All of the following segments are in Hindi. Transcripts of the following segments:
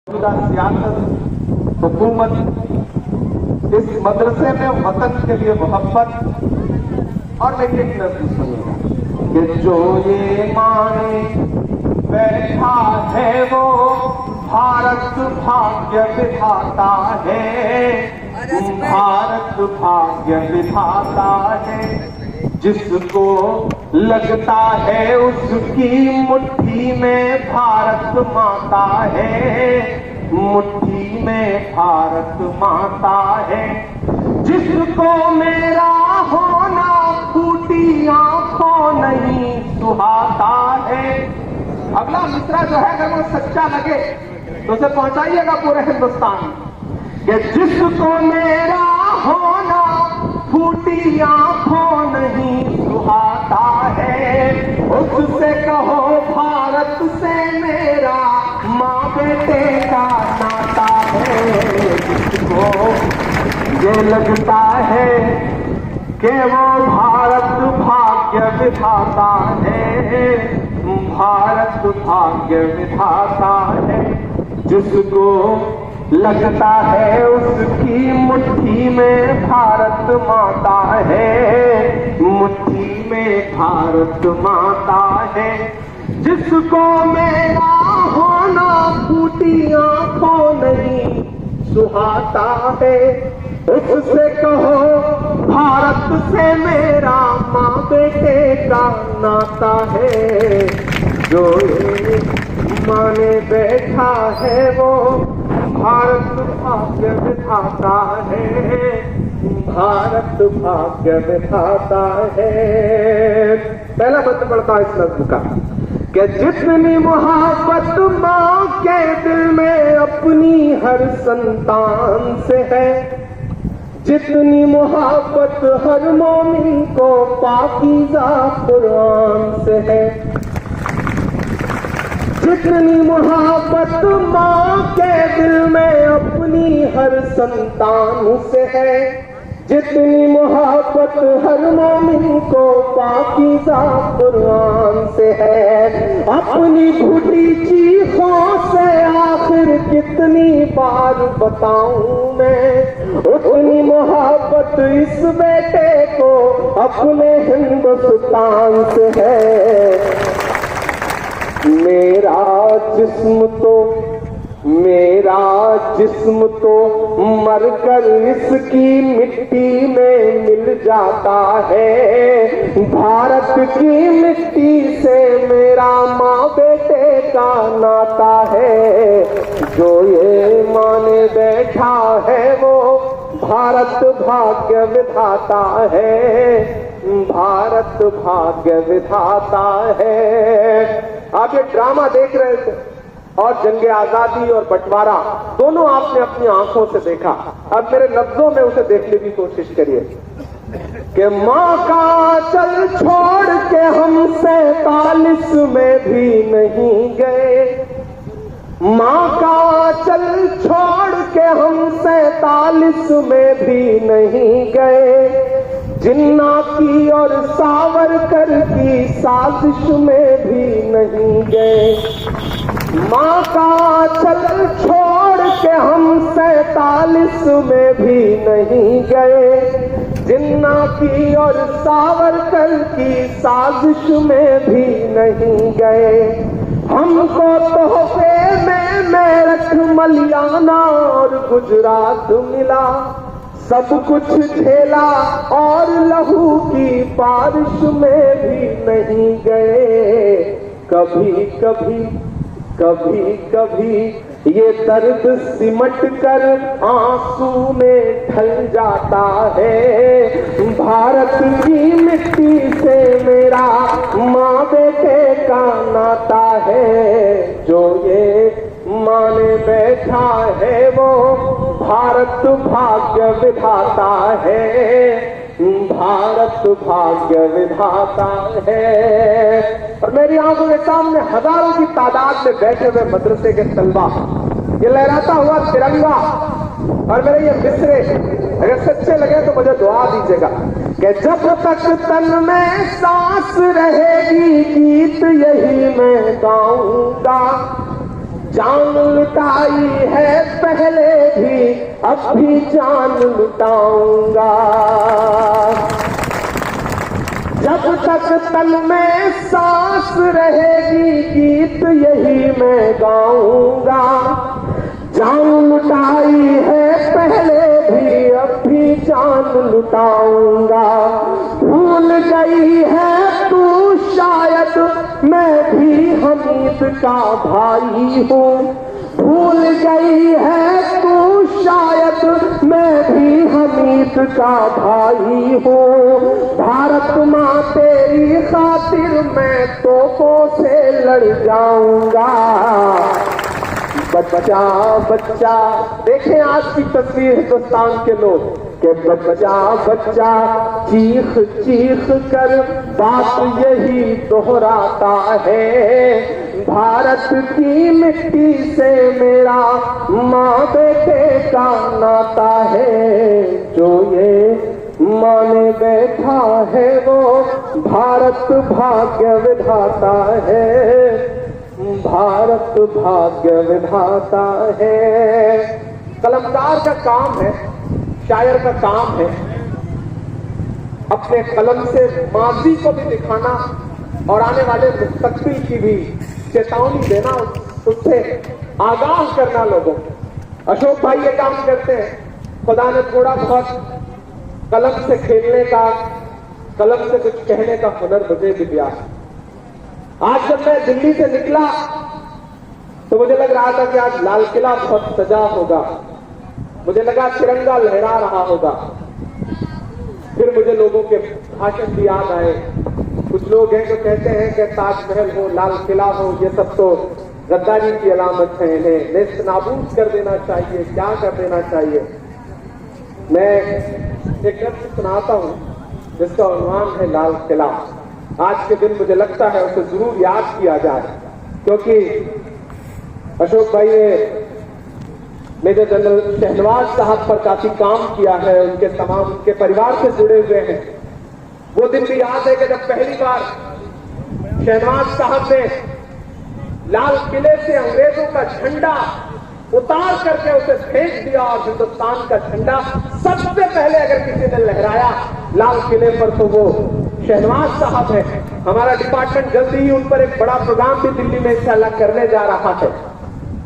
सियासत, हुकूमत, इस मदरसे में वतन के लिए मोहब्बत और एक नज़्म सुनिएगा कि जो ये माने बैठा है वो भारत भाग्य विधाता है, भारत भाग्य विधाता है। जिसको लगता है उसकी मुट्ठी में भारत माता है, मुट्ठी में भारत माता है। जिसको मेरा होना फूटी आंखों नहीं सुहाता है। अगला मिसरा जो है अगर वो सच्चा लगे तो उसे पहुंचाइएगा पूरे हिंदुस्तान कि जिसको मेरा होना फूटी आंखों नहीं सुहाता है, उससे कहो भारत से मेरा माँ बेटे का नाता है। जिसको ये लगता है कि वो भारत भाग्य विधाता है, भारत भाग्य विधाता है। जिसको लगता है उसकी मुट्ठी में भारत माता है, मुट्ठी में भारत माता है। जिसको मेरा होना फूटी आंखों नहीं सुहाता है, उससे कहो भारत से मेरा माँ बेटे का नाता है। जो माने बैठा है वो भारत भाग्य विधाता है, भारत भाग्य विधाता है। पहला मंत्र पढ़ता है इस नज़्म का कि जितनी मोहब्बत माँ के दिल में अपनी हर संतान से है, जितनी मोहब्बत हर मोमिन को पाकीज़ा कुरान से है, जितनी मोहब्बत माँ के दिल में अपनी हर संतान से है, जितनी मोहब्बत हर मोमिन को पाकीज़ा कुरान से है। अपनी घुटी चीखों से आखिर कितनी बार बताऊं मैं, उतनी मोहब्बत इस बेटे को अपने हिंदुस्तान से है। मेरा जिस्म तो मरकर इसकी मिट्टी में मिल जाता है। भारत की मिट्टी से मेरा माँ बेटे का नाता है। जो ये माने बैठा है वो भारत भाग्य विधाता है, भारत भाग्य विधाता है। आप ये ड्रामा देख रहे थे और जंगे आजादी और बंटवारा दोनों आपने अपनी आंखों से देखा। अब मेरे लफ्जों में उसे देखने की कोशिश करिए कि माँ का चल छोड़ के हम 47 में भी नहीं गए, माँ का चल छोड़ के हम 47 में भी नहीं गए। जिन्ना की और सावरकर की साजिश में भी नहीं गए। माँ का चल छोड़ के हम 47 में भी नहीं गए। जिन्ना की और सावरकर की साजिश में भी नहीं गए। हमको तोहफे में मेरठ, मलियाना और गुजरात मिला, सब कुछ झेला और लहू की बारिश में भी नहीं गए। कभी कभी कभी कभी ये दर्द सिमट कर आंसू में ढल जाता है। भारत की मिट्टी से मेरा माँ बेटे का नाता है। जो ये माने बैठा है वो भारत भाग्य विधाता है, भारत भाग्य विधाता है। और मेरी आंखों के सामने हजारों की तादाद में बैठे हुए मदरसे के तलबा, ये लहराता हुआ तिरंगा और मेरे ये मिसरे अगर सच्चे लगे तो मुझे दुआ दीजिएगा कि जब तक तन में सांस रहेगी गीत यही मैं गाऊंगा, जान लुटाई है पहले भी, अब भी जान लुटाऊंगा। जब तक तन में सांस रहेगी गीत यही मैं गाऊंगा। जान लुटाई है पहले भी, अब भी जान लुटाऊंगा। भूल गई है तू शायद मैं भी हमीद का भाई हूँ। भूल गई है तू शायद मैं भी हमीद का भाई हूँ। भारत माँ तेरी खातिर मैं तोपों से लड़ जाऊंगा। बच्चा बच्चा, देखें आज की तस्वीर हिंदुस्तान के लोग कि बच्चा बच्चा चीख चीख कर बात यही दोहराता है। भारत की मिट्टी से मेरा माँ बेटे का नाता है। जो ये माने बैठा है वो भारत भाग्य विधाता है। भारत भाग्य विधाता है। कलमकार का काम है, शायर का काम है अपने कलम से माजी को भी दिखाना और आने वाले मुस्तकबिल की भी चेतावनी देना, उससे आगाह करना लोगों। अशोक भाई ये काम करते हैं। खुदा ने थोड़ा बहुत कलम से खेलने का, कलम से कुछ कहने का हुनर मुझे भी दिया। आज जब मैं दिल्ली से निकला तो मुझे लग रहा था कि आज लाल किला बहुत सजा होगा। मुझे लगा तिरंगा लहरा रहा होगा। फिर मुझे लोगों के भाषण भी याद आए। कुछ लोग हैं जो कहते हैं कि ताजमहल हो, लाल किला हो, ये सब तो गद्दारी की अलामत है, इन्हें नेस्त नाबूद कर देना चाहिए, क्या कर देना चाहिए। मैं एक गद्य सुनाता हूं जिसका उन्वान है लाल किला। आज के दिन मुझे लगता है उसे जरूर याद किया जाए, क्योंकि अशोक भाई ने मेजर जनरल शहनवाज साहब पर काफी काम किया है, उनके तमाम उनके परिवार से जुड़े हुए हैं। वो दिन भी याद है कि जब पहली बार शहनवाज साहब ने लाल किले से अंग्रेजों का झंडा उतार करके उसे फेंक दिया और हिंदुस्तान का झंडा सबसे पहले अगर किसी ने लहराया लाल किले पर तो वो शहनवाज साहब है। हमारा डिपार्टमेंट जल्दी ही उन पर एक बड़ा प्रोग्राम भी दिल्ली में इंशाल्लाह करने जा रहा है।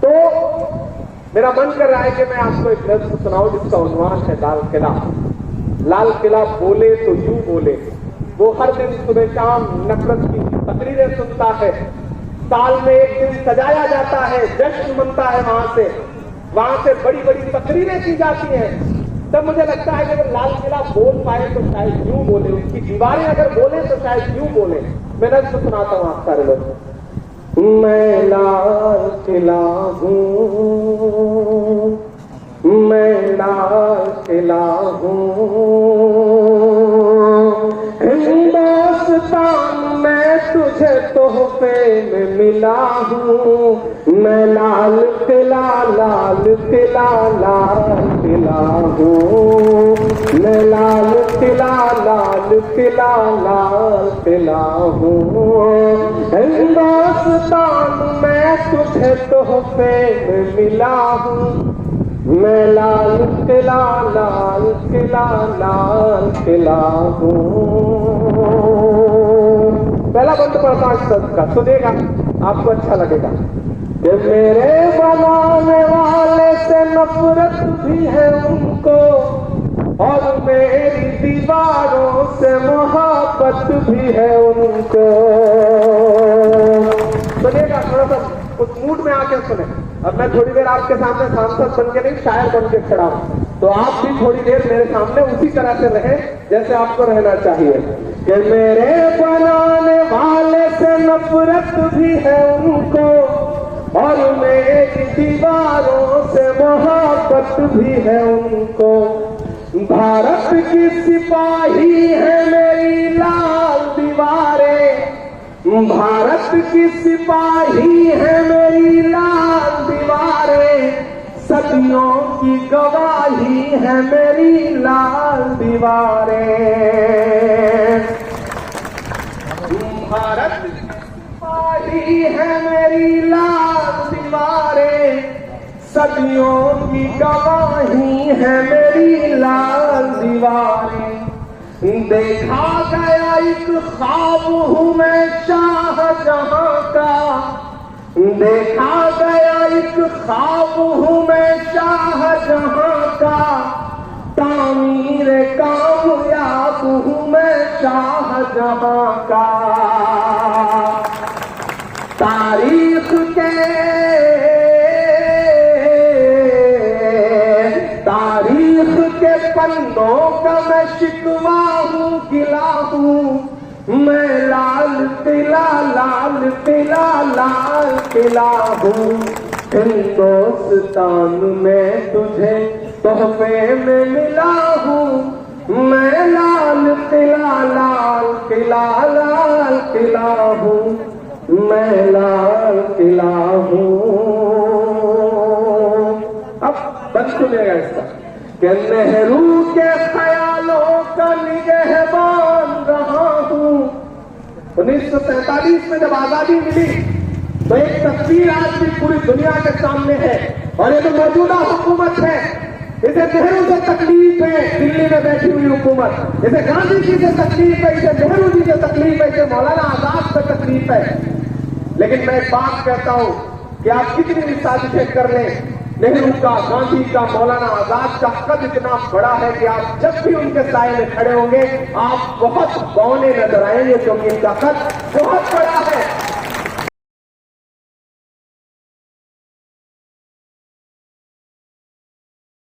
तो मेरा मन कर रहा है कि मैं आपको एक नज़्म सुनाऊं जिसका उन्वान है लाल किला। लाल किला बोले तो यूं बोले। वो हर दिन सुबह शाम नफरत की तकरीरें सुनता है। साल में एक दिन सजाया जाता है, जश्न मनता है, वहां से बड़ी बड़ी तकरीरें की जाती हैं। तब मुझे लगता है कि अगर लाल किला बोल पाए तो शायद यूं बोले, उसकी दीवारें अगर बोले तो शायद यूं बोले। मैं नज़्म सुनाता हूं आप सारे लोग। मैं लाल किला हूं, मैं लाल किला हूं, हिंदुस्तान मैं तुझे तोहफे में मिला हूँ। मैं लाल किला लाल किला लाल किला हूँ। मैं लाल किला लाल किला लाल किला हूँ। हिंदुस्तान मैं तुझे तोहफे में मिला हूँ। मैं लाल किला लाल किला लाल किला हूँ। पहला बंद पढ़ता इस शब्द का, सुनिएगा आपको अच्छा लगेगा। कि मेरे बनाने वाले से नफरत भी है उनको और मेरी दीवारों से मोहब्बत भी है उनको। सुनिएगा थोड़ा सा उस मूड में आके सुने। अब मैं थोड़ी देर आपके सामने सांसद बन के नहीं, शायर बन के खड़ा हूं, तो आप भी थोड़ी देर मेरे सामने उसी तरह से रहे जैसे आपको रहना चाहिए। कि मेरे बनाने वाले से नफरत भी है उनको और मेरी दीवारों से मोहब्बत भी है उनको। भारत की सिपाही है मेरी लाल दीवारें, भारत की सिपाही है मेरी लाल दीवारें। सदियों की गवाही है मेरी लाल दीवारें। भारत की सिपाही है मेरी लाल दीवारें। सदियों की गवाही है मेरी लाल दीवारें। देखा गया एक ख्वाब हूँ मैं शाहजहां का, देखा गया एक ख्वाब हूँ मैं शाहजहां का, तामीर कामयाब हूँ मैं शाहजहां का। तारीख के पन्नों का मैं शिकवा हूँ, गिला हूँ मैं लाल किला, लाल किला, लाल किला हूँ। हिंदुस्तान में तुझे तोहफे में मिला हूँ मैं लाल किला, लाल किला, लाल किला हूँ मैं लाल किला हूँ। अब बंद सुनेगा इसका कि नेहरू के ख्यालों का निगहबान रहा हूँ। 1947 में जब आजादी मिली तो एक तस्वीर आज भी पूरी दुनिया के सामने है, और ये तो मौजूदा हुकूमत है। इसे नेहरू से तकलीफ है, दिल्ली में बैठी हुई हुकूमत। इसे गांधी जी से तकलीफ है, इसे नेहरू जी से तकलीफ है, इसे मौलाना आजाद से तकलीफ है। लेकिन मैं एक बात कहता हूं कि आप कितनी भी साजिशें कर लें, नेहरू का, गांधी का, मौलाना आजाद का कद इतना बड़ा है कि आप जब भी उनके साये में खड़े होंगे आप बहुत बौने नजर आएंगे, क्योंकि इनका कद बहुत बड़ा है।